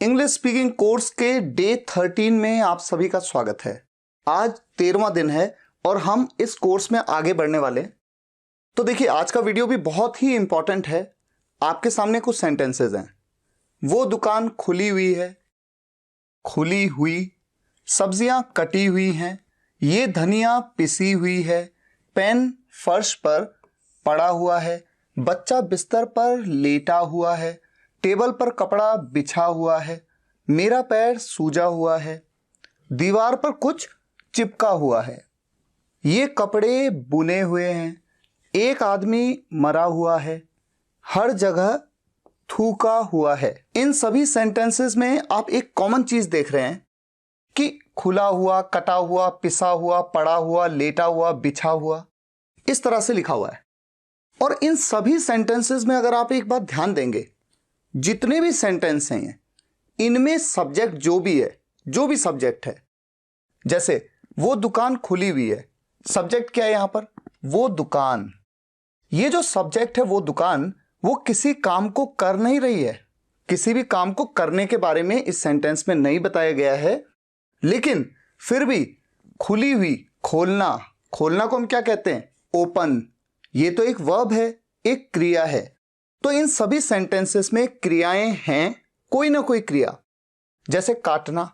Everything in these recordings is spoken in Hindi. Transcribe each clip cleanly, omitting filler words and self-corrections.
इंग्लिश स्पीकिंग कोर्स के डे 13 में आप सभी का स्वागत है। आज 13वां दिन है और हम इस कोर्स में आगे बढ़ने वाले। तो देखिए, आज का वीडियो भी बहुत ही इंपॉर्टेंट है। आपके सामने कुछ सेंटेंसेस हैं। वो दुकान खुली हुई है, खुली हुई, सब्जियां कटी हुई हैं, ये धनिया पिसी हुई है, पेन फर्श पर पड़ा हुआ है, बच्चा बिस्तर पर लेटा हुआ है, टेबल पर कपड़ा बिछा हुआ है, मेरा पैर सूजा हुआ है, दीवार पर कुछ चिपका हुआ है, ये कपड़े बुने हुए हैं, एक आदमी मरा हुआ है, हर जगह थूका हुआ है। इन सभी सेंटेंसेस में आप एक कॉमन चीज देख रहे हैं कि खुला हुआ, कटा हुआ, पिसा हुआ, पड़ा हुआ, लेटा हुआ, बिछा हुआ, इस तरह से लिखा हुआ है। और इन सभी सेंटेंसेस में अगर आप एक बात ध्यान देंगे, जितने भी सेंटेंस हैं इनमें सब्जेक्ट जो भी सब्जेक्ट है, जैसे वो दुकान खुली हुई है, सब्जेक्ट क्या है यहां पर? वो दुकान। ये जो सब्जेक्ट है वो दुकान, वो किसी काम को कर नहीं रही है। किसी भी काम को करने के बारे में इस सेंटेंस में नहीं बताया गया है, लेकिन फिर भी खुली हुई, खोलना, खोलना को हम क्या कहते हैं? ओपन। ये तो एक वर्ब है, एक क्रिया है। तो इन सभी सेंटेंसेस में क्रियाएं हैं, कोई ना कोई क्रिया, जैसे काटना,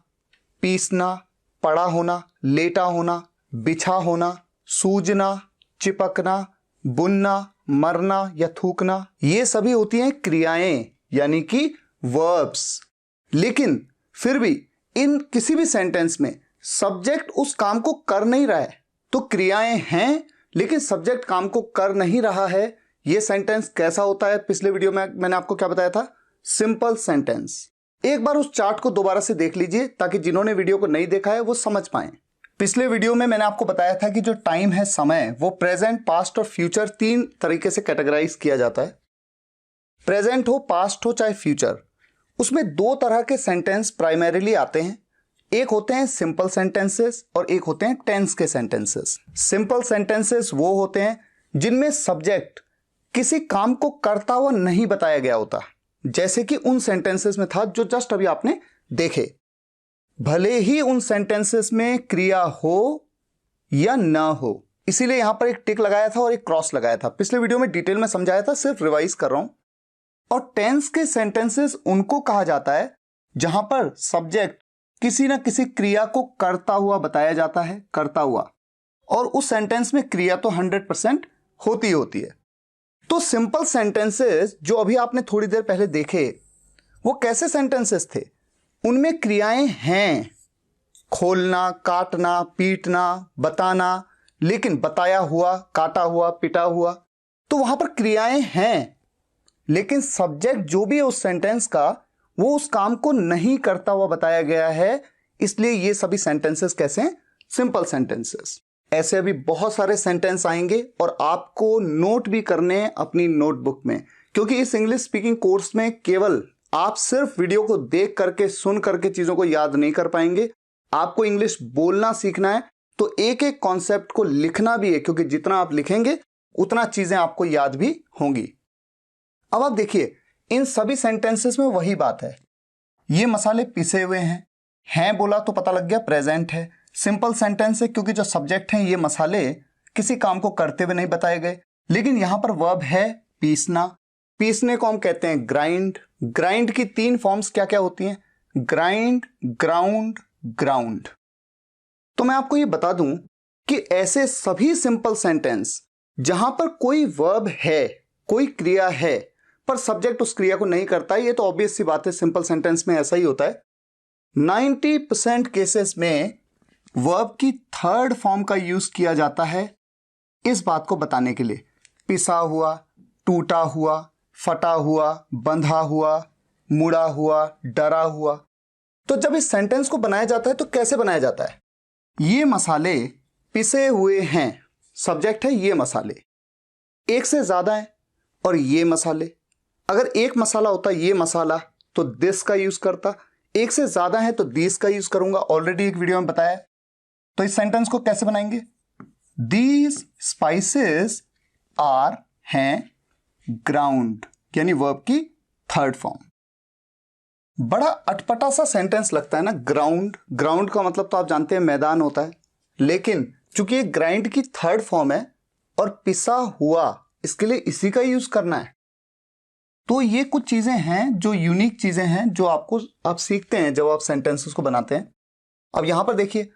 पीसना, पड़ा होना, लेटा होना, बिछा होना, सूजना, चिपकना, बुनना, मरना या थूकना, ये सभी होती हैं क्रियाएं, यानी कि वर्ब्स। लेकिन फिर भी इन किसी भी सेंटेंस में सब्जेक्ट उस काम को कर नहीं रहा है। तो क्रियाएं हैं लेकिन सब्जेक्ट काम को कर नहीं रहा है। यह सेंटेंस कैसा होता है? पिछले वीडियो में मैंने आपको क्या बताया था? Simple sentence. एक बार उस चार्ट को दोबारा से देख लीजिए ताकि जिन्होंने वीडियो को नहीं देखा है वो समझ पाए। पिछले वीडियो में मैंने आपको बताया था कि जो टाइम है, समय, वो प्रेजेंट, पास्ट और फ्यूचर तीन तरीके से कैटेगराइज किया जाता है। प्रेजेंट हो, पास्ट हो, चाहे फ्यूचर, उसमें दो तरह के सेंटेंस प्राइमरीली आते हैं। एक होते हैं सिंपल सेंटेंसेस और एक होते हैं टेंस के सेंटेंसेस। सिंपल सेंटेंसेस वो होते हैं जिनमें सब्जेक्ट किसी काम को करता हुआ नहीं बताया गया होता, जैसे कि उन सेंटेंसेस में था जो जस्ट अभी आपने देखे। भले ही उन सेंटेंसेस में क्रिया हो या ना हो, इसीलिए यहां पर एक टिक लगाया था और एक क्रॉस लगाया था। पिछले वीडियो में डिटेल में समझाया था, सिर्फ रिवाइज कर रहा हूं। और टेंस के सेंटेंसेस उनको कहा जाता है जहां पर सब्जेक्ट किसी ना किसी क्रिया को करता हुआ बताया जाता है, करता हुआ, और उस सेंटेंस में क्रिया तो 100% होती होती है। तो सिंपल सेंटेंसेस जो अभी आपने थोड़ी देर पहले देखे, वो कैसे सेंटेंसेस थे? उनमें क्रियाएं हैं, खोलना, काटना, पीटना, बताना, लेकिन बताया हुआ, काटा हुआ, पिटा हुआ, तो वहां पर क्रियाएं हैं, लेकिन सब्जेक्ट जो भी है उस सेंटेंस का, वो उस काम को नहीं करता हुआ बताया गया है। इसलिए ये सभी सेंटेंसेस कैसे हैं? Simple sentences. ऐसे अभी बहुत सारे सेंटेंस आएंगे और आपको नोट भी करने हैं अपनी नोटबुक में, क्योंकि इस इंग्लिश स्पीकिंग कोर्स में केवल आप सिर्फ वीडियो को देख करके, सुन करके चीजों को याद नहीं कर पाएंगे। आपको इंग्लिश बोलना सीखना है, तो एक एक कॉन्सेप्ट को लिखना भी है, क्योंकि जितना आप लिखेंगे उतना चीजें आपको याद भी होंगी। अब आप देखिए, इन सभी सेंटेंसेस में वही बात है। ये मसाले पिसे हुए हैं बोला तो पता लग गया प्रेजेंट है। सिंपल सेंटेंस है क्योंकि जो सब्जेक्ट हैं ये मसाले किसी काम को करते हुए नहीं बताए गए। लेकिन यहां पर वर्ब है पीसना। पीसने को हम कहते हैं ग्राइंड। ग्राइंड की तीन फॉर्म्स क्या क्या होती हैं? Grind, ground, ground. तो मैं आपको ये बता दूं कि ऐसे सभी सिंपल सेंटेंस जहां पर कोई वर्ब है, कोई क्रिया है, पर सब्जेक्ट उस क्रिया को नहीं करता है, ये तो ऑब्वियस सी बात है, सिंपल सेंटेंस में ऐसा ही होता है। 90% केसेस में वर्ब की थर्ड फॉर्म का यूज किया जाता है इस बात को बताने के लिए। पिसा हुआ, टूटा हुआ, फटा हुआ, बंधा हुआ, मुड़ा हुआ, डरा हुआ। तो जब इस सेंटेंस को बनाया जाता है तो कैसे बनाया जाता है? ये मसाले पिसे हुए हैं, सब्जेक्ट है ये मसाले, एक से ज्यादा है और ये मसाले। अगर एक मसाला होता ये मसाला तो दिस का यूज करता, एक से ज्यादा है तो दिस का यूज करूंगा, ऑलरेडी एक वीडियो में बताया। तो इस सेंटेंस को कैसे बनाएंगे? दीज स्पाइसेस आर हैं ग्राउंड, यानी वर्ब की थर्ड फॉर्म। बड़ा अटपटा सा सेंटेंस लगता है ना, ग्राउंड। ग्राउंड का मतलब तो आप जानते हैं मैदान होता है, लेकिन चूंकि ये ग्राइंड की थर्ड फॉर्म है और पिसा हुआ, इसके लिए इसी का यूज करना है। तो ये कुछ चीजें हैं जो यूनिक चीजें हैं जो आप सीखते हैं जब आप सेंटेंसेस को बनाते हैं। अब यहां पर देखिए,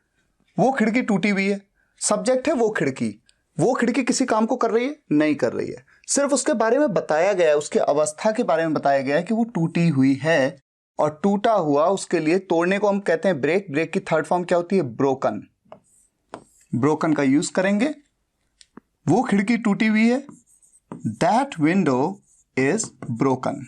वो खिड़की टूटी हुई है, सब्जेक्ट है वो खिड़की। वो खिड़की किसी काम को कर रही है? नहीं कर रही है, सिर्फ उसके बारे में बताया गया है, उसके अवस्था के बारे में बताया गया है कि वो टूटी हुई है। और टूटा हुआ, उसके लिए तोड़ने को हम कहते हैं ब्रेक। ब्रेक की थर्ड फॉर्म क्या होती है? ब्रोकन। ब्रोकन का यूज करेंगे। वो खिड़की टूटी हुई है, दैट विंडो इज ब्रोकन।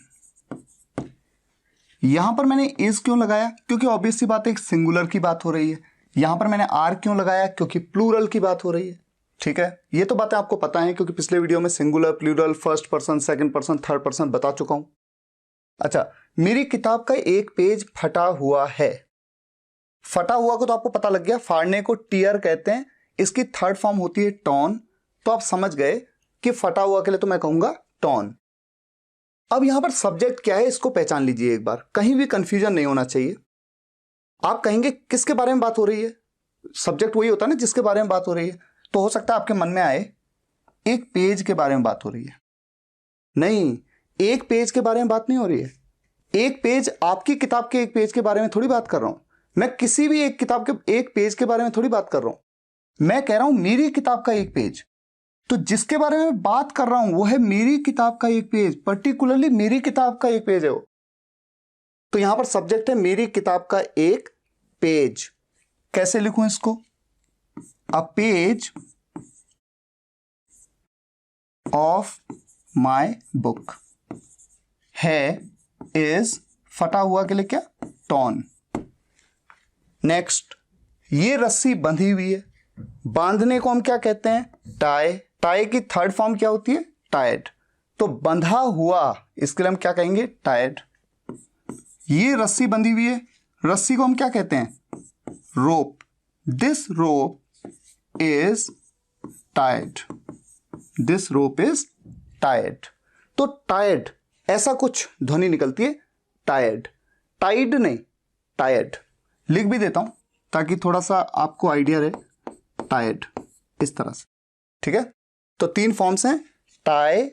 यहां पर मैंने इज क्यों लगाया? क्योंकि ऑब्वियस सी बात है, एक सिंगुलर की बात हो रही है। यहां पर मैंने आर क्यों लगाया? क्योंकि प्लूरल की बात हो रही है। ठीक है, ये तो बातें आपको पता है क्योंकि पिछले वीडियो में singular, plural, first person, second person, third person बता चुका हूं। अच्छा, मेरी किताब का एक पेज फटा हुआ है। फटा हुआ को तो आपको पता लग गया, फाड़ने को टीयर कहते हैं, इसकी थर्ड फॉर्म होती है टॉन। तो आप समझ गए कि फटा हुआ के लिए तो मैं कहूंगा टॉन। अब यहां पर सब्जेक्ट क्या है, इसको पहचान लीजिए एक बार, कहीं भी कंफ्यूजन नहीं होना चाहिए। आप कहेंगे किसके बारे में बात हो रही है? सब्जेक्ट वही होता है ना जिसके बारे में बात हो रही है। तो हो सकता है आपके मन में आए एक पेज के बारे में बात हो रही है। नहीं, एक पेज के बारे में बात नहीं हो रही है। एक पेज, आपकी किताब के एक पेज के बारे में थोड़ी बात कर रहा हूं मैं। किसी भी एक किताब के एक पेज के बारे में थोड़ी बात कर रहा हूं। मैं कह रहा हूं मेरी किताब का एक पेज। तो जिसके बारे में बात कर रहा हूं वो है मेरी किताब का एक पेज, पर्टिकुलरली मेरी किताब का एक पेज है वो। तो यहां पर सब्जेक्ट है मेरी किताब का एक पेज। कैसे लिखूं इसको? A page of my book है इज, फटा हुआ के लिए क्या? टॉन। नेक्स्ट, ये रस्सी बंधी हुई है। बांधने को हम क्या कहते हैं? टाई। टाई की थर्ड फॉर्म क्या होती है? टाइड। तो बंधा हुआ, इसके लिए हम क्या कहेंगे? टाइड। ये रस्सी बंधी हुई है, रस्सी को हम क्या कहते हैं? Rope. This rope is tied. This rope is tied. तो टाइड, ऐसा कुछ ध्वनि निकलती है, टायर्ड। टाइड नहीं, टायर्ड। लिख भी देता हूं ताकि थोड़ा सा आपको आइडिया रहे। टायर्ड, इस तरह से। ठीक है, तो तीन फॉर्म्स हैं, टाई,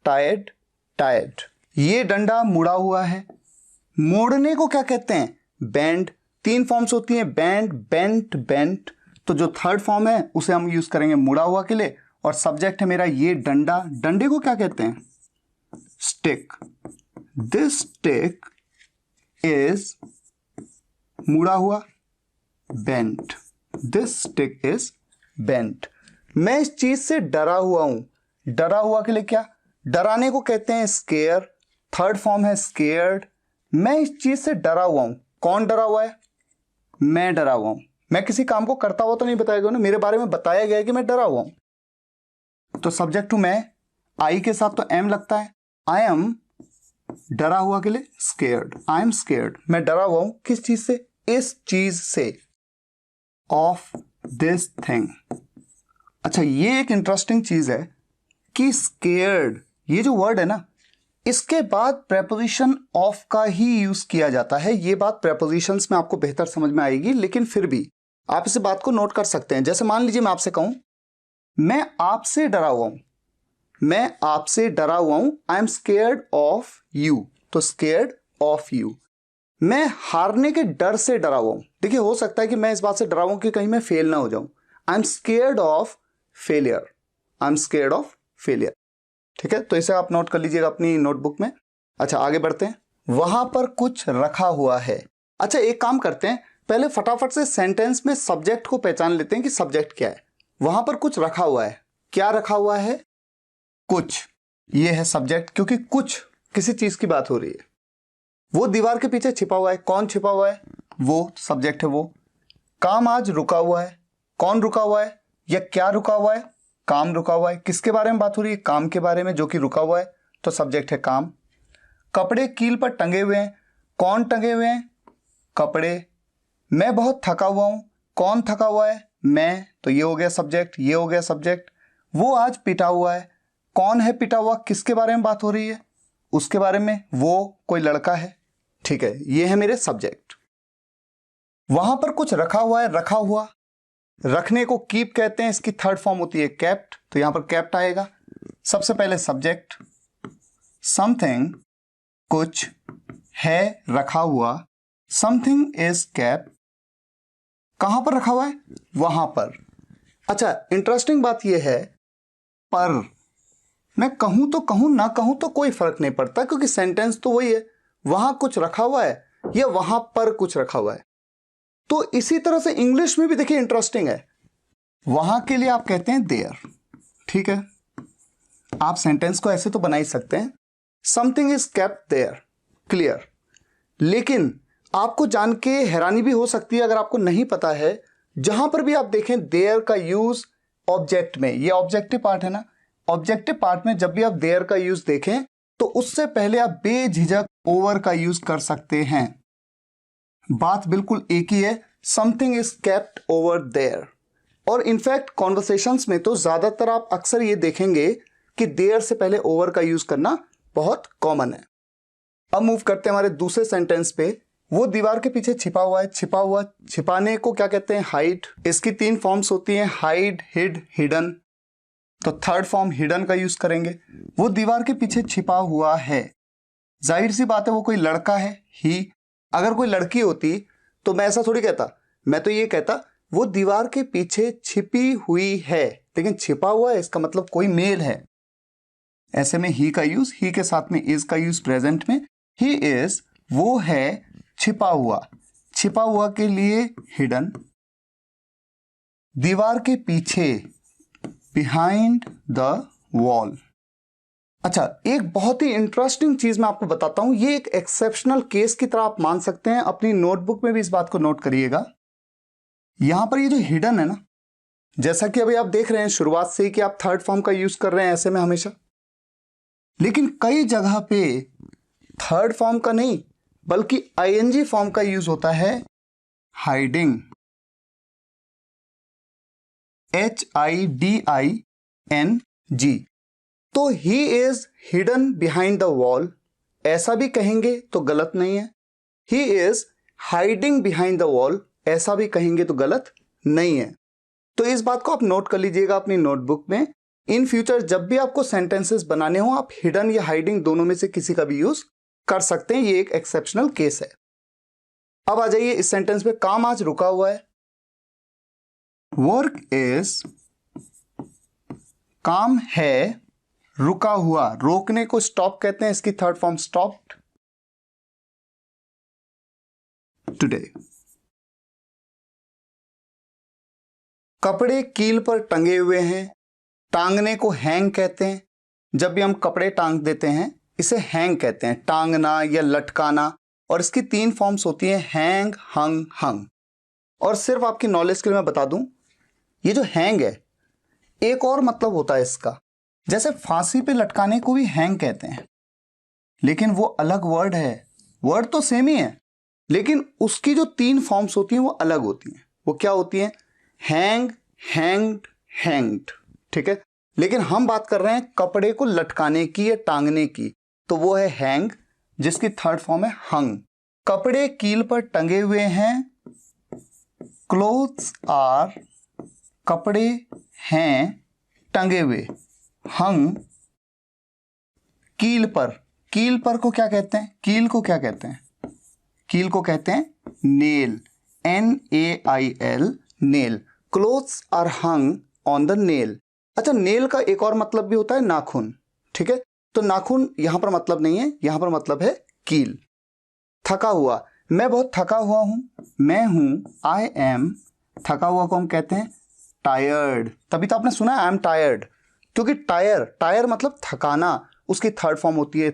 टायर्ड, टायर्ड। ये डंडा मुड़ा हुआ है। मोड़ने को क्या कहते हैं? बेंड। तीन फॉर्म्स होती हैं, बेंड, बेंट, बेंट। तो जो थर्ड फॉर्म है उसे हम यूज करेंगे मुड़ा हुआ के लिए। और सब्जेक्ट है मेरा ये डंडा। डंडे को क्या कहते हैं? स्टिक। दिस स्टिक इज मुड़ा हुआ, bent. This stick is bent. मैं इस चीज से डरा हुआ हूं। डरा हुआ के लिए क्या? डराने को कहते हैं स्केयर। थर्ड फॉर्म है स्केयर्ड। मैं इस चीज से डरा हुआ हूं। कौन डरा हुआ है? मैं डरा हुआ हूं। मैं किसी काम को करता हुआ तो नहीं बताया गया ना, मेरे बारे में बताया गया है कि मैं डरा हुआ हूं। तो सब्जेक्ट टू मैं, आई के साथ तो एम लगता है। आई एम, डरा हुआ के लिए स्केयर्ड। आई एम स्केयर्ड, मैं डरा हुआ हूं। किस चीज से? इस चीज से। Of this thing. अच्छा, ये एक इंटरेस्टिंग चीज है कि स्केयर्ड, ये जो वर्ड है ना, इसके बाद प्रेपोजिशन ऑफ का ही यूज किया जाता है। ये बात प्रेपोजिशंस में आपको बेहतर समझ में आएगी, लेकिन फिर भी आप इस बात को नोट कर सकते हैं। जैसे मान लीजिए मैं आपसे कहूं मैं आपसे डरा हुआ हूं। मैं आपसे डरा हुआ हूं, I am scared of you. तो स्केयर्ड ऑफ यू। मैं हारने के डर से डरा हुआ हूं। देखिए, हो सकता है कि मैं इस बात से डरा हुआ हूं कि कहीं मैं फेल ना हो जाऊं। I am scared of failure. I am scared of failure. ठीक है, तो इसे आप नोट कर लीजिएगा अपनी नोटबुक में। अच्छा, आगे बढ़ते हैं। वहां पर कुछ रखा हुआ है। अच्छा, एक काम करते हैं, पहले फटाफट से सेंटेंस में सब्जेक्ट को पहचान लेते हैं कि सब्जेक्ट क्या है। वहां पर कुछ रखा हुआ है। क्या रखा हुआ है? कुछ। ये है सब्जेक्ट, क्योंकि कुछ किसी चीज की बात हो रही है। वो दीवार के पीछे छिपा हुआ है। कौन छिपा हुआ है? वो सब्जेक्ट है वो। काम आज रुका हुआ है। कौन रुका हुआ है या क्या रुका हुआ है? काम रुका हुआ है। किसके बारे में बात हो रही है? काम के बारे में, जो कि रुका हुआ है। तो सब्जेक्ट है काम। कपड़े कील पर टंगे हुए हैं। कौन टंगे हुए हैं? कपड़े। मैं बहुत थका हुआ हूं। कौन थका हुआ है? मैं। तो ये हो गया सब्जेक्ट, ये हो गया सब्जेक्ट। वो आज पिटा हुआ है। कौन है पिटा हुआ? किसके बारे में बात हो रही है? उसके बारे में। वो कोई लड़का है। ठीक है, ये है मेरे सब्जेक्ट। वहां पर कुछ रखा हुआ है, रखा हुआ, रखने को कीप कहते हैं, इसकी थर्ड फॉर्म होती है केप्ट, तो यहां पर केप्ट आएगा। सबसे पहले सब्जेक्ट, समथिंग कुछ है रखा हुआ, समथिंग इज केप्ट, कहां पर रखा हुआ है, वहां पर। अच्छा, इंटरेस्टिंग बात यह है, पर मैं कहूं तो कहूं, ना कहूं तो कोई फर्क नहीं पड़ता, क्योंकि सेंटेंस तो वही है, वहां कुछ रखा हुआ है या वहां पर कुछ रखा हुआ है। तो इसी तरह से इंग्लिश में भी देखिए इंटरेस्टिंग है, वहां के लिए आप कहते हैं देयर, ठीक है, आप सेंटेंस को ऐसे तो बना ही सकते हैं, something is kept there, clear. लेकिन आपको जान के हैरानी भी हो सकती है अगर आपको नहीं पता है, जहां पर भी आप देखें देयर का यूज ऑब्जेक्ट में, ये ऑब्जेक्टिव पार्ट है ना, ऑब्जेक्टिव पार्ट में जब भी आप देयर का यूज देखें तो उससे पहले आप बेझिझक ओवर का यूज कर सकते हैं। बात बिल्कुल एक ही है, something is kept over there. और इनफैक्ट कॉन्वर्सेशंस में तो ज्यादातर आप अक्सर ये देखेंगे कि देयर से पहले ओवर का यूज करना बहुत कॉमन है। अब मूव करते हैं हमारे दूसरे सेंटेंस पे, वो दीवार के पीछे छिपा हुआ है, छिपा हुआ, छिपाने को क्या कहते हैं, हाइड। इसकी 3 फॉर्म्स होती हैं, हाइड, हिड, हिडन। तो थर्ड फॉर्म हिडन का यूज करेंगे। वो दीवार के पीछे छिपा हुआ है, जाहिर सी बात है वो कोई लड़का है, ही। अगर कोई लड़की होती तो मैं ऐसा थोड़ी कहता, मैं तो ये कहता वो दीवार के पीछे छिपी हुई है, लेकिन छिपा हुआ है इसका मतलब कोई मेल है। ऐसे में ही का यूज, ही के साथ में इज का यूज प्रेजेंट में, ही इज, वो है छिपा हुआ, छिपा हुआ के लिए हिडन, दीवार के पीछे बिहाइंड द वॉल। अच्छा, एक बहुत ही इंटरेस्टिंग चीज मैं आपको बताता हूं, ये एक एक्सेप्शनल केस की तरह आप मान सकते हैं, अपनी नोटबुक में भी इस बात को नोट करिएगा। यहां पर ये जो हिडन है ना, जैसा कि अभी आप देख रहे हैं शुरुआत से ही कि आप थर्ड फॉर्म का यूज कर रहे हैं ऐसे में हमेशा, लेकिन कई जगह पे थर्ड फॉर्म का नहीं बल्कि आईएनजी फॉर्म का यूज होता है, हाइडिंग, HIDING। तो he is hidden behind the wall, ऐसा भी कहेंगे तो गलत नहीं है, he is hiding behind the wall, ऐसा भी कहेंगे तो गलत नहीं है। तो इस बात को आप नोट कर लीजिएगा अपनी नोटबुक में। इन फ्यूचर जब भी आपको सेंटेंसेस बनाने हो, आप हिडन या हाइडिंग दोनों में से किसी का भी यूज कर सकते हैं, ये एक एक्सेप्शनल केस है। अब आ जाइए इस सेंटेंस पे, काम आज रुका हुआ है, वर्क इज, काम है रुका हुआ, रोकने को स्टॉप कहते हैं, इसकी थर्ड फॉर्म स्टॉप्ड टुडे। कपड़े कील पर टंगे हुए हैं, टांगने को हैंग कहते हैं। जब भी हम कपड़े टांग देते हैं इसे हैंग कहते हैं, टांगना या लटकाना। और इसकी 3 फॉर्म्स होती हैं, हैंग, हंग, हंग। और सिर्फ आपकी नॉलेज के लिए मैं बता दूं, ये जो हैंग है एक और मतलब होता है इसका, जैसे फांसी पे लटकाने को भी हैंग कहते हैं, लेकिन वो अलग वर्ड है, वर्ड तो सेम ही है लेकिन उसकी जो 3 फॉर्म्स होती हैं वो अलग होती हैं। वो क्या होती हैं, हैंग, हैंग्ड, हैंग्ड, ठीक है। लेकिन हम बात कर रहे हैं कपड़े को लटकाने की या टांगने की, तो वो है हैंग, जिसकी थर्ड फॉर्म है हंग। कपड़े कील पर टंगे हुए हैं, क्लोथ्स आर, कपड़े हैं टंगे हुए, हंग, कील पर। कील पर को क्या कहते हैं, कील को क्या कहते हैं, कील को कहते हैं nail, NAIL, nail. Clothes are hung on the nail. अच्छा, नेल का एक और मतलब भी होता है नाखून, ठीक है। तो नाखून यहां पर मतलब नहीं है, यहां पर मतलब है कील। थका हुआ, मैं बहुत थका हुआ हूं, मैं हूं, आई एम, थका हुआ को हम कहते हैं टायर्ड। तभी तो आपने सुना है आई एम टायर्ड, क्योंकि टायर, टायर मतलब थकाना, उसकी थर्ड फॉर्म होती है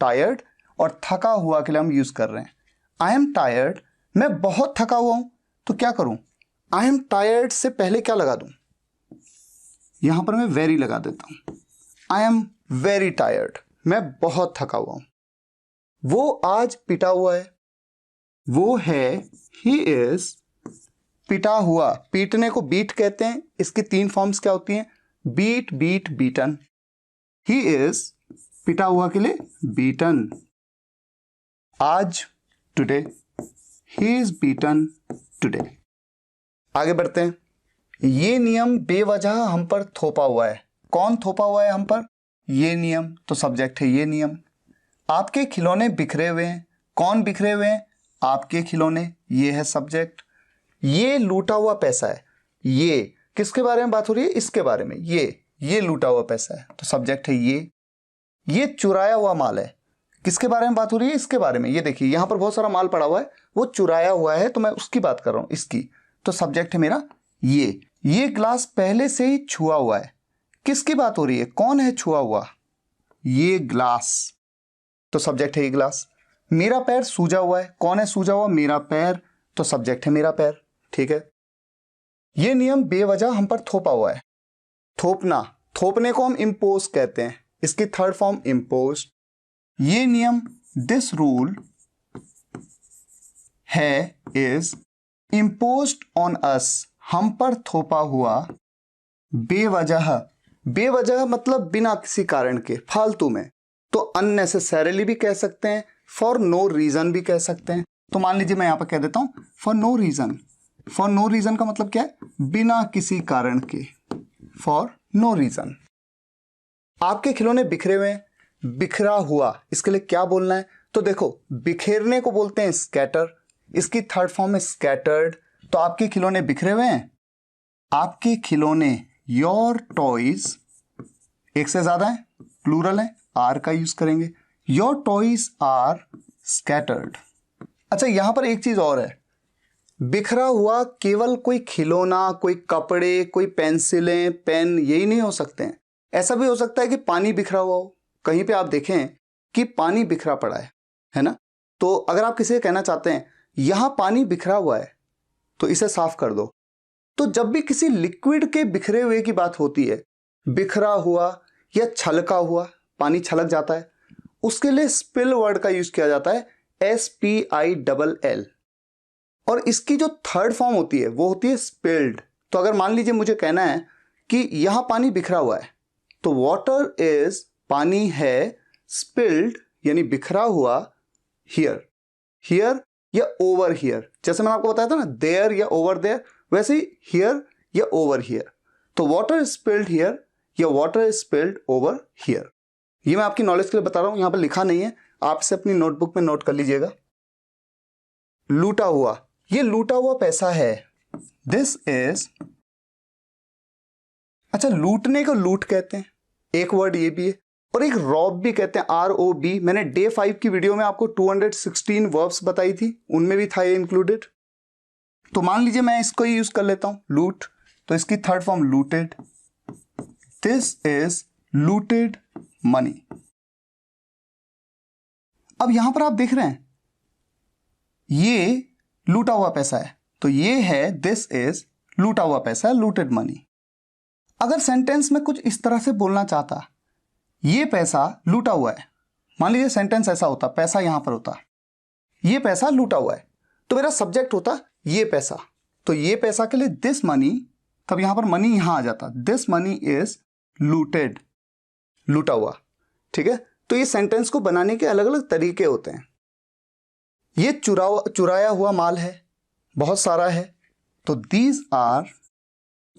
टायर्ड, और थका हुआ के लिए हम यूज कर रहे हैं आई एम टायर्ड। मैं बहुत थका हुआ हूं, तो क्या करूं, आई एम टायर्ड से पहले क्या लगा दूं, यहां पर मैं वेरी लगा देता हूं, आई एम वेरी टायर्ड, मैं बहुत थका हुआ हूं। वो आज पिटा हुआ है, वो है ही इज पिटा हुआ। पीटने को बीट कहते हैं, इसकी 3 फॉर्म्स क्या होती हैं, beat, beat, beaten. He is पिटा हुआ के लिए बीटन। आज today, he is beaten today. आगे बढ़ते हैं। ये नियम बेवजह हम पर थोपा हुआ है। कौन थोपा हुआ है हम पर? ये नियम। तो सब्जेक्ट है ये नियम। आपके खिलौने बिखरे हुए हैं। कौन बिखरे हुए हैं? आपके खिलौने। ये है सब्जेक्ट। ये लूटा हुआ पैसा है। ये किसके बारे में बात हो रही है? इसके बारे में। ये लूटा हुआ पैसा है, तो सब्जेक्ट है ये। ये चुराया हुआ माल है। किसके बारे में बात हो रही है? इसके बारे में। ये देखिए यहां पर बहुत सारा माल पड़ा हुआ है, वो चुराया हुआ है, तो मैं उसकी बात कर रहा हूं, इसकी। तो सब्जेक्ट है मेरा ये ग्लास पहले से ही छुआ हुआ है। किसकी बात हो रही है? कौन है छुआ हुआ? ये ग्लास। तो सब्जेक्ट है ये ग्लास। मेरा पैर सूजा हुआ है। कौन है सूजा हुआ? मेरा पैर। तो सब्जेक्ट है मेरा पैर। ठीक है। ये नियम बेवजह हम पर थोपा हुआ है। थोपना, थोपने को हम इम्पोज कहते हैं। इसकी थर्ड फॉर्म इम्पोज। ये नियम, दिस रूल है, इज इम्पोज्ड ऑन अस, हम पर थोपा हुआ, बेवजह। बेवजह मतलब बिना किसी कारण के, फालतू में। तो अननेसेसरीली भी कह सकते हैं, फॉर नो रीजन भी कह सकते हैं। तो मान लीजिए मैं यहां पर कह देता हूं for no reason. For no reason का मतलब क्या है? बिना किसी कारण के, फॉर नो रीजन। आपके खिलौने बिखरे हुए हैं। बिखरा हुआ, इसके लिए क्या बोलना है? तो देखो, बिखेरने को बोलते हैं स्कैटर। इसकी थर्ड फॉर्म है स्कैटर्ड। तो आपके खिलौने बिखरे हुए हैं। आपके खिलौने, योर टॉयज, एक से ज्यादा है, प्लूरल है, आर का यूज करेंगे। Your toys are scattered. अच्छा, यहां पर एक चीज और है। बिखरा हुआ केवल कोई खिलौना, कोई कपड़े, कोई पेंसिलें, पेन, यही नहीं हो सकते हैं। ऐसा भी हो सकता है कि पानी बिखरा हुआ हो। कहीं पे आप देखें कि पानी बिखरा पड़ा है ना? तो अगर आप किसी से कहना चाहते हैं यहां पानी बिखरा हुआ है, तो इसे साफ कर दो। तो जब भी किसी लिक्विड के बिखरे हुए की बात होती है, बिखरा हुआ या छलका हुआ, पानी छलक जाता है, उसके लिए स्पिल वर्ड का यूज किया जाता है, SPILL। और इसकी जो थर्ड फॉर्म होती है वो होती है स्पिल्ड। तो अगर मान लीजिए मुझे कहना है कि यहां पानी बिखरा हुआ है, तो वाटर इज, पानी है, स्पिल्ड यानी बिखरा हुआ, हियर। हियर या ओवर हियर, जैसे मैंने आपको बताया था ना, देयर या ओवर देयर, वैसे ही हियर या ओवर हियर। तो वाटर इज स्पिल्ड हियर या water is spilled over here. ये मैं आपकी नॉलेज के लिए बता रहा हूं, यहां पर लिखा नहीं है, आप इसे अपनी नोटबुक में नोट कर लीजिएगा। लूटा हुआ, ये लूटा हुआ पैसा है। दिस इज, अच्छा, लूटने को लूट कहते हैं, एक वर्ड ये भी है। और एक रॉब भी कहते हैं, ROB। मैंने डे 5 की वीडियो में आपको 216 वर्ब्स बताई थी, उनमें भी था ये इंक्लूडेड। तो मान लीजिए मैं इसको ही यूज कर लेता हूं, लूट। तो इसकी third form looted. This is looted money. अब यहां पर आप देख रहे हैं ये लूटा हुआ पैसा है, तो ये है दिस इज लूटा हुआ पैसा, लूटेड मनी। अगर सेंटेंस में कुछ इस तरह से बोलना चाहता, ये पैसा लूटा हुआ है, मान लीजिए सेंटेंस ऐसा होता, पैसा यहां पर होता, ये पैसा लूटा हुआ है, तो मेरा सब्जेक्ट होता ये पैसा। तो ये पैसा के लिए दिस मनी, तब यहां पर मनी यहां आ जाता, दिस मनी इज लूटेड, लूटा हुआ। ठीक है। तो ये सेंटेंस को बनाने के अलग अलग तरीके होते हैं। ये चुराया हुआ माल है, बहुत सारा है, तो दीज आर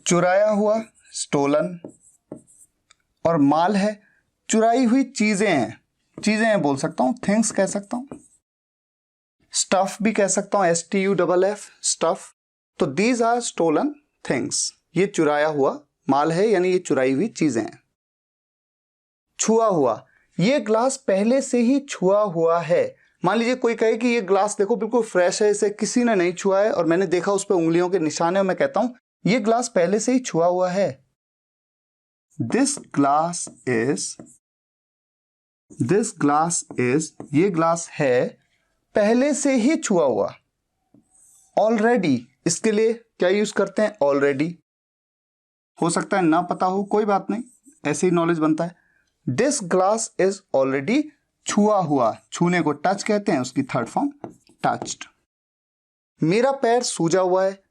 चुराया हुआ, स्टोलन। और माल है, चुराई हुई चीजें हैं, चीजें बोल सकता हूं, थिंग्स कह सकता हूं, स्टफ भी कह सकता हूं, STUFF, स्टफ। तो दीज आर स्टोलन थिंग्स, ये चुराया हुआ माल है, यानी ये चुराई हुई चीजें हैं। छुआ हुआ, ये ग्लास पहले से ही छुआ हुआ है। मान लीजिए कोई कहे कि ये ग्लास देखो बिल्कुल फ्रेश है, इसे किसी ने नहीं छुआ है, और मैंने देखा उस पर उंगलियों के निशान है, और मैं कहता हूं ये ग्लास पहले से ही छुआ हुआ है। दिस ग्लास इज, ये ग्लास है पहले से ही छुआ हुआ। ऑलरेडी, इसके लिए क्या यूज करते हैं? ऑलरेडी। हो सकता है ना पता हो, कोई बात नहीं, ऐसे ही नॉलेज बनता है। दिस ग्लास इज ऑलरेडी छुआ हुआ, छूने को टच कहते हैं, उसकी थर्ड फॉर्म टच्ड। मेरा पैर सूजा हुआ है,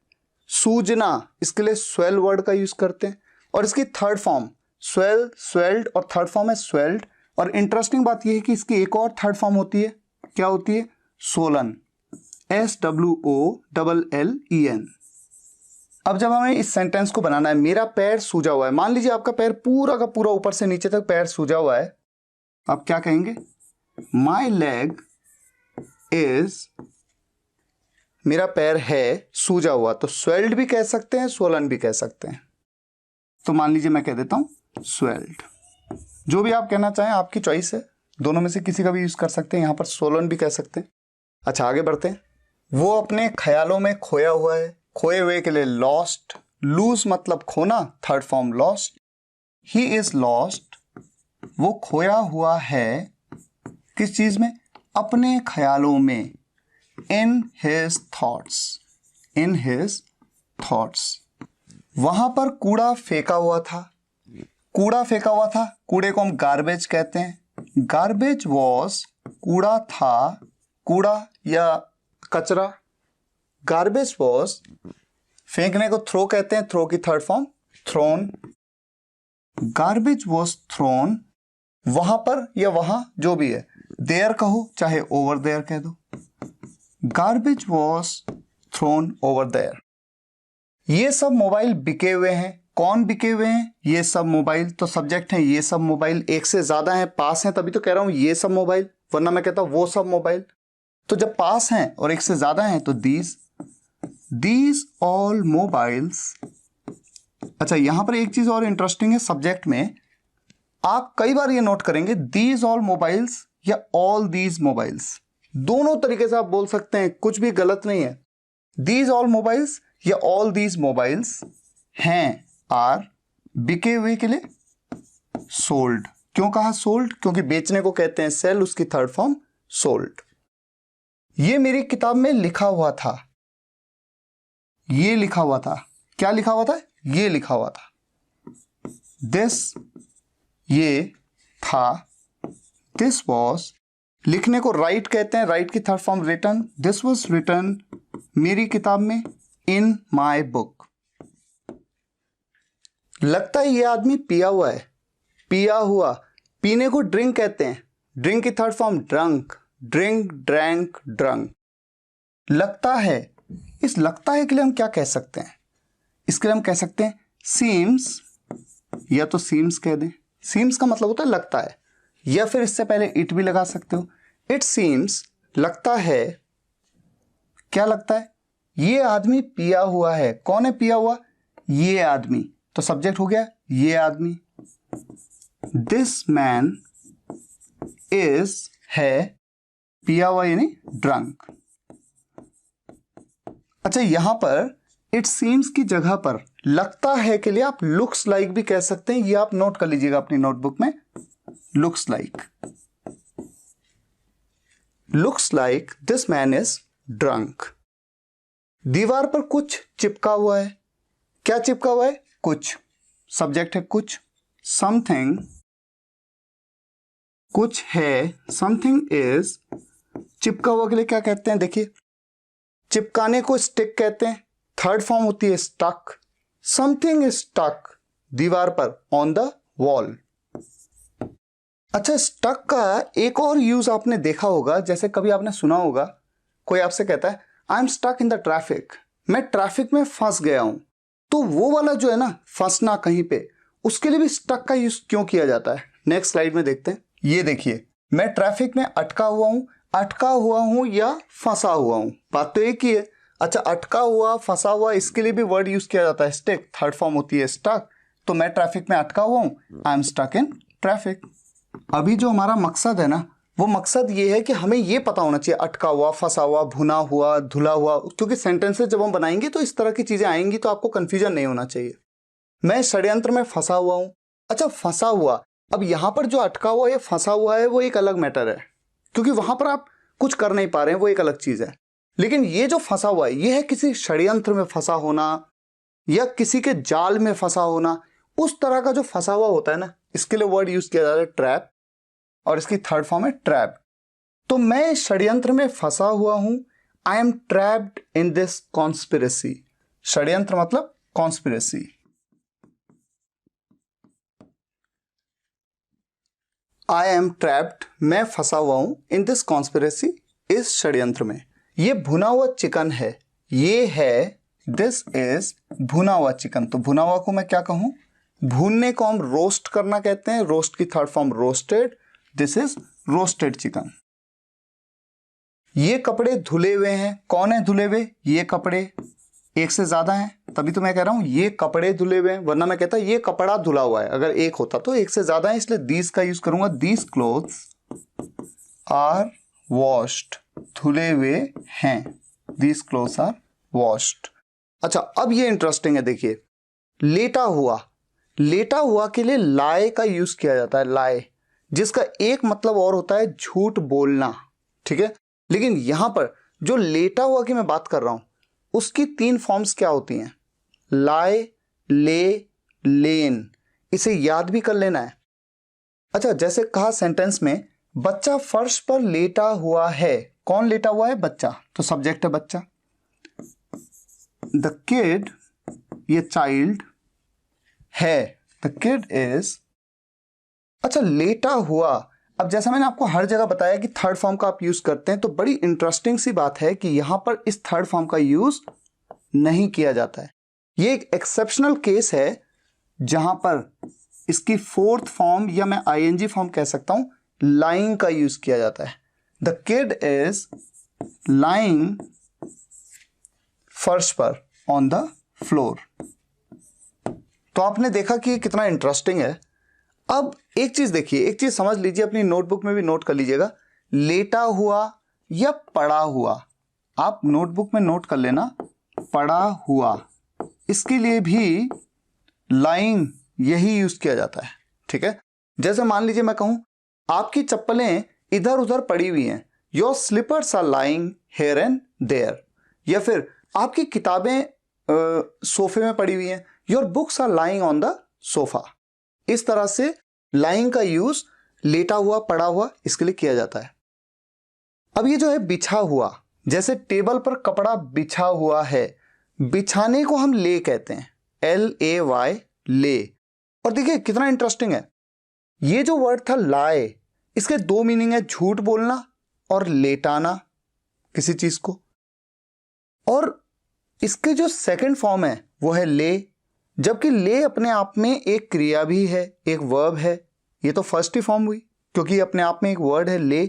सूजना, इसके लिए स्वेल वर्ड का यूज करते हैं, और इसकी थर्ड फॉर्म स्वेल, स्वेल्ड, और थर्ड फॉर्म है स्वेल्ड। और इंटरेस्टिंग बात यह है कि इसकी एक और थर्ड फॉर्म होती है, क्या होती है? सोलन। SWOLLEN। अब जब हमें इस सेंटेंस को बनाना है, मेरा पैर सूजा हुआ है, मान लीजिए आपका पैर पूरा का पूरा ऊपर से नीचे तक पैर सूजा हुआ है, आप क्या कहेंगे? माई लेग इज, मेरा पैर है सूजा हुआ, तो स्वेल्ड भी कह सकते हैं, स्वोलन भी कह सकते हैं। तो मान लीजिए मैं कह देता हूं स्वेल्ड। जो भी आप कहना चाहें, आपकी चॉइस है, दोनों में से किसी का भी यूज कर सकते हैं। यहां पर स्वोलन भी कह सकते हैं। अच्छा, आगे बढ़ते हैं। वो अपने ख्यालों में खोया हुआ है, खोए हुए के लिए लॉस्ट, लूज मतलब खोना, third form lost. He is lost, वो खोया हुआ है किस चीज में? अपने ख्यालों में। In his thoughts, in his thoughts. वहां पर कूड़ा फेंका हुआ था, कूड़ा फेंका हुआ था, कूड़े को हम गार्बेज कहते हैं। गार्बेज वॉज, कूड़ा था, कूड़ा या कचरा। गार्बेज वॉज, फेंकने को थ्रो कहते हैं, थ्रो की third form thrown. Garbage was thrown, वहां पर या वहां जो भी है, देयर कहो चाहे ओवर देयर कह दो। Garbage was thrown over there. ये सब मोबाइल बिके हुए हैं। कौन बिके हुए हैं? ये सब मोबाइल। तो सब्जेक्ट है ये सब मोबाइल, एक से ज्यादा है, पास है, तभी तो कह रहा हूं ये सब मोबाइल, वरना मैं कहता हूं वो सब मोबाइल। तो जब पास हैं और एक से ज्यादा हैं तो दीज ऑल मोबाइल्स। अच्छा, यहां पर एक चीज और इंटरेस्टिंग है, सब्जेक्ट में आप कई बार ये नोट करेंगे, दीज ऑल मोबाइल्स या ऑल दीज मोबाइल्स, दोनों तरीके से आप बोल सकते हैं, कुछ भी गलत नहीं है। दीज ऑल मोबाइल्स या ऑल दीज मोबाइल्स हैं, आर, बिके हुए के लिए सोल्ड। क्यों कहा सोल्ड? क्योंकि बेचने को कहते हैं सेल, उसकी थर्ड फॉर्म सोल्ड। ये मेरी किताब में लिखा हुआ था, ये लिखा हुआ था, क्या लिखा हुआ था? ये लिखा हुआ था। दिस, ये था। दिस वॉज, लिखने को राइट कहते हैं, राइट की third form written. This was written, मेरी किताब में, इन माई बुक। लगता है ये आदमी पिया हुआ है, पिया हुआ, पीने को ड्रिंक कहते हैं, ड्रिंक की third form drunk, drink, drank, drunk. लगता है, इस लगता है के लिए हम क्या कह सकते हैं? इसके लिए हम कह सकते हैं सीम्स, या तो सीम्स कह दें। सीम्स का मतलब होता है लगता है, या फिर इससे पहले इट भी लगा सकते हो। इट सीम्स, लगता है, क्या लगता है? ये आदमी पिया हुआ है। कौन है पिया हुआ? ये आदमी। तो सब्जेक्ट हो गया ये आदमी। दिस मैन इज, है, पिया हुआ यानी ड्रंक। अच्छा, यहां पर इट सीम्स की जगह पर लगता है के लिए आप लुक्स लाइक भी कह सकते हैं। ये आप नोट कर लीजिएगा अपनी नोटबुक में, looks like. Looks like this man is drunk. दीवार पर कुछ चिपका हुआ है। क्या चिपका हुआ है? कुछ, सब्जेक्ट है कुछ। समथिंग, कुछ है, समथिंग इज, चिपका हुआ के लिए क्या कहते हैं? देखिए, चिपकाने को स्टिक कहते हैं, थर्ड फॉर्म होती है स्टक। समथिंग इज स्टक, दीवार पर, ऑन द वॉल। अच्छा, स्टक का एक और यूज आपने देखा होगा, जैसे कभी आपने सुना होगा, कोई आपसे कहता है I am stuck in the traffic, मैं ट्रैफिक में फंस गया हूं। तो वो वाला जो है ना, फंसना कहीं पे, उसके लिए भी स्टक का यूज क्यों किया जाता है? नेक्स्ट स्लाइड में देखते हैं। ये देखिए, मैं ट्रैफिक में अटका हुआ हूं, अटका हुआ हूं या फंसा हुआ हूं, बात तो एक ही है। अच्छा, अटका हुआ, फंसा हुआ, इसके लिए भी वर्ड यूज किया जाता है स्टिक, थर्ड फॉर्म होती है स्टक। तो मैं ट्रैफिक में अटका हुआ हूं, I am stuck in traffic. अभी जो हमारा मकसद है ना, वो मकसद ये है कि हमें ये पता होना चाहिए, अटका हुआ, फंसा हुआ, भुना हुआ, धुला हुआ, क्योंकि सेंटेंसेस जब हम बनाएंगे तो इस तरह की चीजें आएंगी, तो आपको कंफ्यूजन नहीं होना चाहिए। मैं षड्यंत्र में फंसा हुआ हूं। अच्छा, फंसा हुआ, अब यहां पर जो अटका हुआ या फंसा हुआ है वो एक अलग मैटर है, क्योंकि वहां पर आप कुछ कर नहीं पा रहे हैं, वो एक अलग चीज है। लेकिन ये जो फंसा हुआ है, ये है किसी षड्यंत्र में फंसा होना या किसी के जाल में फंसा होना। उस तरह का जो फंसा हुआ होता है ना, इसके लिए वर्ड यूज किया जाता है ट्रैप, और इसकी थर्ड फॉर्म है ट्रैप। तो मैं षड्यंत्र में फंसा हुआ हूं, I M trapped in this conspiracy. षड्यंत्र मतलब कॉन्स्पिरेसी। आई एम ट्रैप्ड, मैं फंसा हुआ हूं, इन दिस कॉन्स्पिरेसी, इस षड्यंत्र में। ये भुना हुआ चिकन है, ये है, दिस इज भुना हुआ चिकन। तो भुना हुआ को मैं क्या कहूं? भूनने को हम रोस्ट करना कहते हैं, रोस्ट की third form roasted, this is roasted chicken. ये कपड़े धुले हुए हैं, कौन है धुले हुए? ये कपड़े, एक से ज्यादा हैं, तभी तो मैं कह रहा हूं ये कपड़े धुले हुए हैं, वरना मैं कहता ये कपड़ा धुला हुआ है। अगर एक होता तो एक से ज्यादा है, इसलिए दीज का यूज करूंगा। दीज क्लोथ्स आर वॉश्ड, धुले हुए हैं, दीज क्लोथ्स आर वॉश्ड। अच्छा, अब ये इंटरेस्टिंग है, देखिए, लेटा हुआ, लेटा हुआ के लिए लाए का यूज किया जाता है, लाए, जिसका एक मतलब और होता है झूठ बोलना, ठीक है। लेकिन यहां पर जो लेटा हुआ की मैं बात कर रहा हूं, उसकी 3 फॉर्म्स क्या होती हैं? लाए, ले, लेन। इसे याद भी कर लेना है। अच्छा, जैसे कहा सेंटेंस में, बच्चा फर्श पर लेटा हुआ है। कौन लेटा हुआ है? बच्चा, तो सब्जेक्ट है बच्चा। द किड, ये चाइल्ड है, द किड इज। अच्छा, लेटा हुआ, अब जैसा मैंने आपको हर जगह बताया कि थर्ड फॉर्म का आप यूज करते हैं, तो बड़ी इंटरेस्टिंग सी बात है कि यहां पर इस थर्ड फॉर्म का यूज नहीं किया जाता है। ये एक एक्सेप्शनल केस है जहां पर इसकी फोर्थ फॉर्म, या मैं आईएनजी फॉर्म कह सकता हूं, लाइंग का यूज किया जाता है। द किड इज लाइंग फर्श पर, ऑन द फ्लोर। तो आपने देखा कि कितना इंटरेस्टिंग है। अब एक चीज देखिए, एक चीज समझ लीजिए, अपनी नोटबुक में भी नोट कर लीजिएगा, लेटा हुआ या पड़ा हुआ, आप नोटबुक में नोट कर लेना, पड़ा हुआ, इसके लिए भी लाइंग यही यूज किया जाता है, ठीक है। जैसे मान लीजिए मैं कहूं आपकी चप्पलें इधर उधर पड़ी हुई हैं, your slippers are lying here and there, या फिर आपकी किताबें सोफे में पड़ी हुई हैं, your books are lying on the sofa. इस तरह से लाइंग का यूज लेटा हुआ, पड़ा हुआ, इसके लिए किया जाता है। अब ये जो है बिछा हुआ, जैसे टेबल पर कपड़ा बिछा हुआ है, बिछाने को हम ले कहते हैं, LAY, ले। और देखिए कितना इंटरेस्टिंग है, ये जो वर्ड था लाए, इसके 2 मीनिंग है, झूठ बोलना और लेटाना किसी चीज को। और इसके जो सेकंड फॉर्म है वो है ले, जबकि ले अपने आप में एक क्रिया भी है, एक वर्ब है। ये तो फर्स्ट ही फॉर्म हुई क्योंकि अपने आप में एक वर्ड है ले।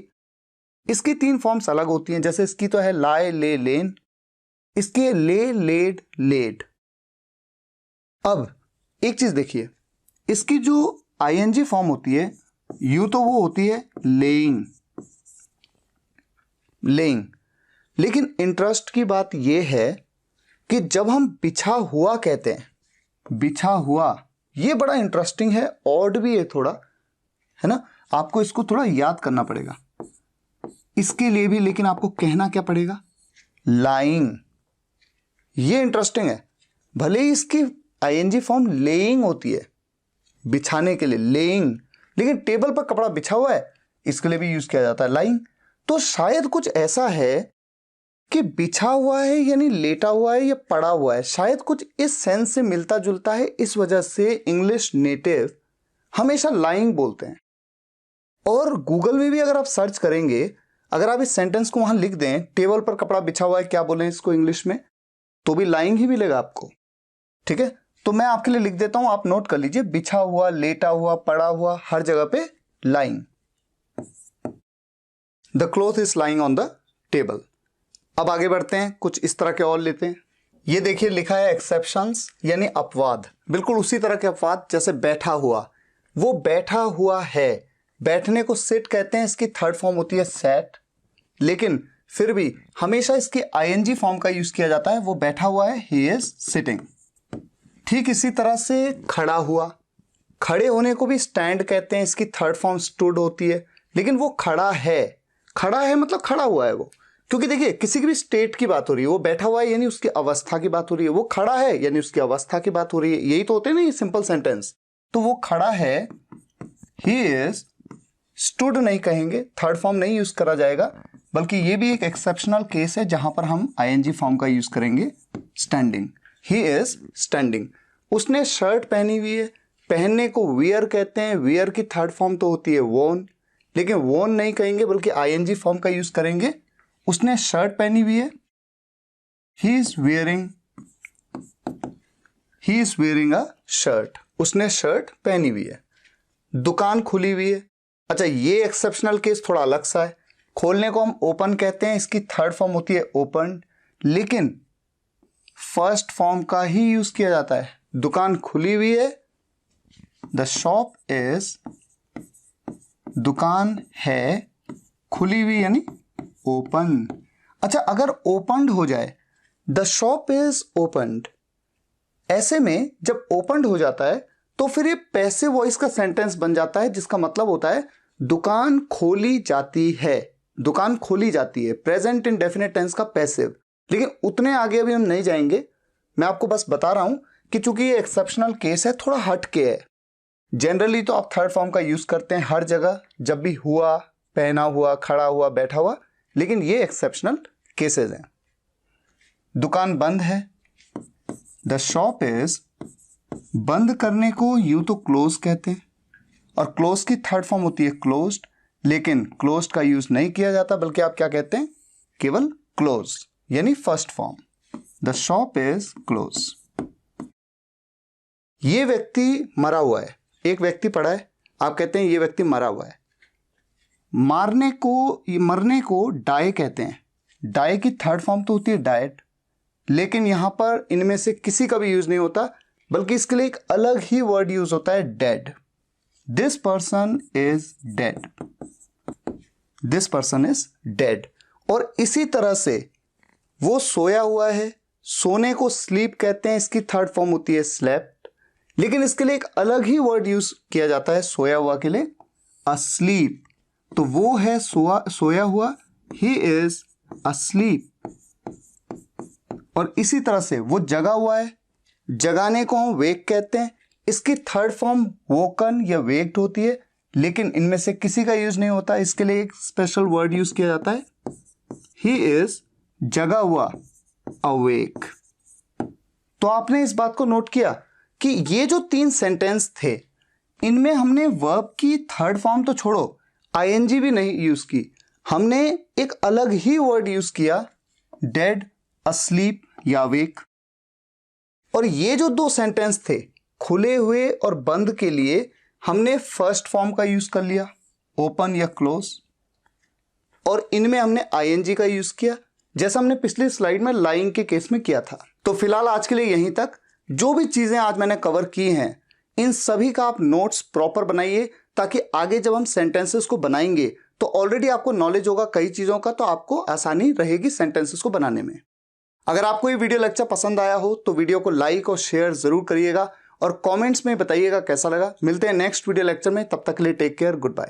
इसकी 3 फॉर्म्स अलग होती हैं, जैसे इसकी तो है लाए, ले, लेन, इसकी है ले, लेड, लेड। अब एक चीज देखिए, इसकी जो आईएनजी फॉर्म होती है, यूं तो वो होती है लेइंग, लेइंग, लेकिन इंटरेस्ट की बात यह है कि जब हम बिछा हुआ कहते हैं, बिछा हुआ, ये बड़ा इंटरेस्टिंग है, ऑड भी है थोड़ा, है ना। आपको इसको थोड़ा याद करना पड़ेगा इसके लिए भी, लेकिन आपको कहना क्या पड़ेगा? लाइंग। ये इंटरेस्टिंग है, भले ही इसकी आईएनजी फॉर्म लेइंग होती है, बिछाने के लिए लेइंग, लेकिन टेबल पर कपड़ा बिछा हुआ है, इसके लिए भी यूज किया जाता है लाइंग। तो शायद कुछ ऐसा है कि बिछा हुआ है यानी लेटा हुआ है या पड़ा हुआ है, शायद कुछ इस सेंस से मिलता जुलता है। इस वजह से इंग्लिश नेटिव हमेशा लाइंग बोलते हैं। और गूगल में भी अगर आप सर्च करेंगे, अगर आप इस सेंटेंस को वहां लिख दें, टेबल पर कपड़ा बिछा हुआ है, क्या बोले इसको इंग्लिश में, तो भी लाइंग ही मिलेगा आपको, ठीक है। तो मैं आपके लिए लिख देता हूं, आप नोट कर लीजिए, बिछा हुआ, लेटा हुआ, पड़ा हुआ, हर जगह पे lying. The cloth is lying on the table. अब आगे बढ़ते हैं, कुछ इस तरह के और लेते हैं। ये देखिए लिखा है एक्सेप्शंस, यानी अपवाद, बिल्कुल उसी तरह के अपवाद जैसे बैठा हुआ, वो बैठा हुआ है, बैठने को सिट कहते हैं, इसकी थर्ड फॉर्म होती है सैट, लेकिन फिर भी हमेशा इसकी आईएनजी फॉर्म का यूज किया जाता है, वो बैठा हुआ है, ही इज सिटिंग। ठीक इसी तरह से खड़ा हुआ, खड़े होने को भी स्टैंड कहते हैं, इसकी थर्ड फॉर्म स्टूड होती है, लेकिन वो खड़ा है, खड़ा है मतलब खड़ा हुआ है वो, क्योंकि देखिए किसी की भी स्टेट की बात हो रही है, वो बैठा हुआ है यानी उसकी अवस्था की बात हो रही है, वो खड़ा है यानी उसकी अवस्था की बात हो रही है, यही तो होते हैं ना ये सिंपल सेंटेंस। तो वो खड़ा है, ही इज, स्टूड नहीं कहेंगे, थर्ड फॉर्म नहीं यूज करा जाएगा, बल्कि ये भी एक एक्सेप्शनल केस है जहां पर हम आईएनजी फॉर्म का यूज करेंगे, स्टैंडिंग, ही इज स्टैंडिंग। उसने शर्ट पहनी हुई है, पहनने को वियर कहते हैं, वियर की थर्ड फॉर्म तो होती है वोन, लेकिन वोन नहीं कहेंगे बल्कि आईएनजी फॉर्म का यूज करेंगे, उसने शर्ट पहनी हुई है, he is wearing a shirt, उसने शर्ट पहनी हुई है। दुकान खुली हुई है। अच्छा, ये एक्सेप्शनल केस थोड़ा अलग सा है। खोलने को हम ओपन कहते हैं, इसकी थर्ड फॉर्म होती है ओपन, लेकिन फर्स्ट फॉर्म का ही यूज किया जाता है। दुकान खुली हुई है, द शॉप इज, दुकान है, खुली हुई यानी ओपन। अच्छा, अगर ओपनड हो जाए, द शॉप इज ओपनड, ऐसे में जब ओपनड हो जाता है तो फिर ये पैसिव वॉइस का सेंटेंस बन जाता है, जिसका मतलब होता है दुकान खोली जाती है, दुकान खोली जाती है, प्रेजेंट इंडेफिनिट टेंस का पैसिव। लेकिन उतने आगे अभी हम नहीं जाएंगे, मैं आपको बस बता रहा हूं कि चूंकि ये एक्सेप्शनल केस है, थोड़ा हट के है। जनरली तो आप थर्ड फॉर्म का यूज करते हैं हर जगह, जब भी हुआ, पहना हुआ, खड़ा हुआ, बैठा हुआ, लेकिन ये एक्सेप्शनल केसेस हैं। दुकान बंद है, द शॉप इज, बंद करने को यूं तो क्लोज कहते हैं, और क्लोज की थर्ड फॉर्म होती है क्लोज्ड, लेकिन क्लोज्ड का यूज नहीं किया जाता, बल्कि आप क्या कहते हैं, केवल क्लोज यानी first form, the shop is close. ये व्यक्ति मरा हुआ है, एक व्यक्ति पड़ा है, आप कहते हैं ये व्यक्ति मरा हुआ है। मरने को डाई कहते हैं। डाई की थर्ड फॉर्म तो होती है डाइट, लेकिन यहां पर इनमें से किसी का भी यूज नहीं होता, बल्कि इसके लिए एक अलग ही वर्ड यूज होता है, dead. This person is dead, this person is dead. और इसी तरह से वो सोया हुआ है, सोने को स्लीप कहते हैं, इसकी थर्ड फॉर्म होती है स्लेप्ट, लेकिन इसके लिए एक अलग ही वर्ड यूज किया जाता है सोया हुआ के लिए, अस्लीप। तो वो है सोया हुआ, ही इज अस्लीप। और इसी तरह से वो जगा हुआ है, जगाने को हम वेक कहते हैं, इसकी थर्ड फॉर्म वोकन या वेक्ड होती है, लेकिन इनमें से किसी का यूज नहीं होता, इसके लिए एक स्पेशल वर्ड यूज किया जाता है, ही इज जगा हुआ, अवेक। तो आपने इस बात को नोट किया कि ये जो 3 सेंटेंस थे, इनमें हमने वर्ब की थर्ड फॉर्म तो छोड़ो, आईएनजी भी नहीं यूज की, हमने एक अलग ही वर्ड यूज किया, डेड, अस्लीप या अवेक। और ये जो 2 सेंटेंस थे, खुले हुए और बंद के लिए हमने फर्स्ट फॉर्म का यूज कर लिया, ओपन या क्लोज, और इनमें हमने आईएनजी का यूज किया, जैसा हमने पिछली स्लाइड में लाइंग के केस में किया था। तो फिलहाल आज के लिए यहीं तक। जो भी चीजें आज मैंने कवर की हैं, इन सभी का आप नोट्स प्रॉपर बनाइए, ताकि आगे जब हम सेंटेंसेस को बनाएंगे तो ऑलरेडी आपको नॉलेज होगा कई चीजों का, तो आपको आसानी रहेगी सेंटेंसेस को बनाने में। अगर आपको ये वीडियो लेक्चर पसंद आया हो तो वीडियो को लाइक और शेयर जरूर करिएगा, और कमेंट्स में बताइएगा कैसा लगा। मिलते हैं नेक्स्ट वीडियो लेक्चर में, तब तक के लिए टेक केयर, गुड बाय।